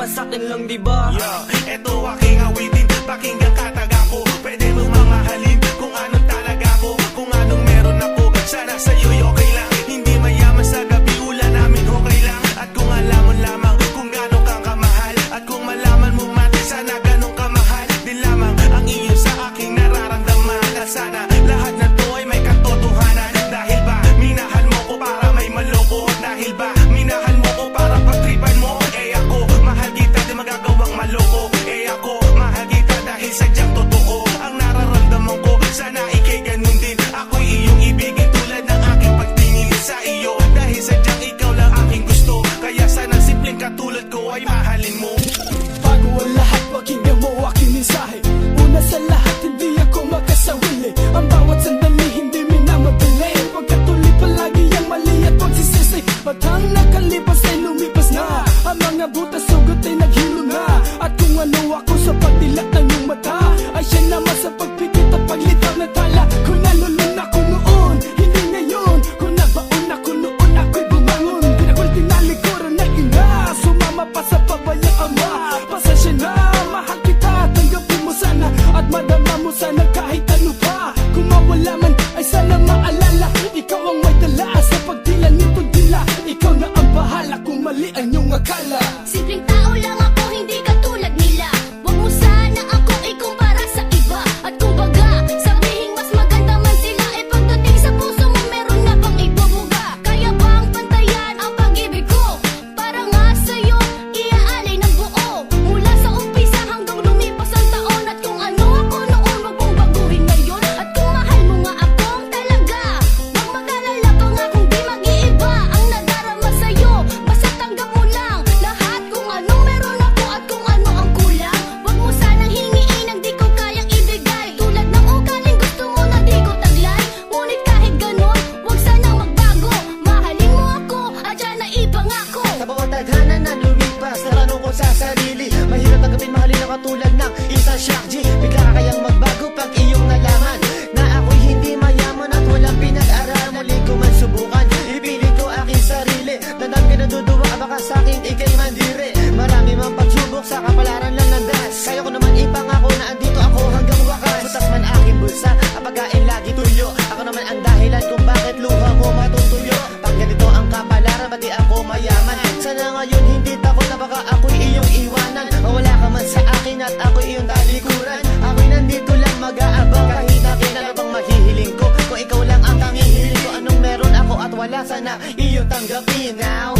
ka sa'kin lang diba? Yeah, eto aking awitin, pakinggan kataga ko. Pwede mong mamahalin kung anong talaga ko, kung anong meron ako. Sana sa'yo'y okay lang, hindi mayaman sa gabi, ulan namin okay lang. At kung alam mo lamang kung gano'n kang kamahal, at kung malaman mo man sana gano'n kamahal din lamang ang iyo sa aking nararamdaman. At sana lahat na to ay may katotohanan. Dahil ba minahal mo ko para may maloko? Dahil ba minahal mo ko para pagtripan mo? Eh ako, mahal kita di magagawang maloko. Eh ako, mahal kita dahil sadyang totoo ang nararamdaman ko. Sana ikay ganun din, ako'y iyong ibigin tulad ng aking pagtingin sa iyo. Dahil sadyang ikaw lang aking gusto, kaya sana simpleng katulad ko ay mahalin mo. Bago ang lahat, pakinggan mo aking mensahe. Una sa lahat, hindi ako makasawili. Ang bawat sandali, hindi minamadali. Pagkatuloy palagi ang mali at pagsisisi. Batang nakalipas ay lumipas na. Ang mga butas sugot ay naghilo na. At kung ano ako sa pagdilat ng iyong mata, ay siya naman sa pagpikit at paglitaw na tala. Kung nalulun ako noon, hindi ngayon. Kung nagbaon ako noon, ako'y bumangon. Pinakulti na likuran na ina, sumama pa sa pabayang ama. Pasensya na, mahal kita, tanggapin mo sana. At madama mo sana kahit ano pa. Kung mawala man, ay sana maalala. Ikaw ang may dala sa pagdila nito dila. Ikaw na ang bahala kung mali ang iyong akala. Simpleng tao lang ako, hindi katulad nila. Huwag mo sana ako ikumpara sa iba. At kumbaga, sabihin mas maganda man sila. E pagdating sa puso mo, meron na bang ibubuga? Kaya bang pantayan ang pag-ibig ko? Para nga sa'yo, iaalay ng buo. Mula sa umpisa hanggang lumipas ang taon. At kung ano ako noon, wag mong baguhin ngayon. At kung mahal mo nga akong talaga, wag mag-alala pa nga kung di mag-iiba ang nadarama sa'yo. Basta tanggap mo lang lahat kung anong meron ako at kung ano ang kulang. Wag mo sanang hingiin ang di ko kayang ibigay. Tulad ng ugaling gusto mo na di ko taglay. Ngunit kahit ganon, wag sanang magbago. Mahalin mo ako at yan na ipangako. Sa bawat tadhana na lumipas, natanong ko sa sarili, mahirap tanggapin mahalin na katulad ng isang shock G. Bigla ka kayang magbago pag iyong nalaman na ako'y hindi mayaman at walang pinag-aral. Muli ko man subukan, ipilit ko aking sarili. Tandaan ka naduduwa ka baka sa'kin ikay mandiri. Marami mang pagsubok sa kapalaran lang ng das. Kaya ko naman ipangako na andito ako hanggang wakas. Butas man aking bulsa, ang pagkain lagi tuyo. Ako naman ang dahilan kung bakit luha mo matutuyo. Pag ganito ang kapalaran, pati ako mayaman. Sana ngayon hindi takot na baka ako'y iyong iwanan. Mawala ka man sa akin at ako'y iyong talikuran. Ako'y nandito lang mag-aabang kahit akin ano bang mahihiling ko. Kung ikaw lang ang tanging hiling ko, anong meron ako at wala, sana iyong tanggapin now.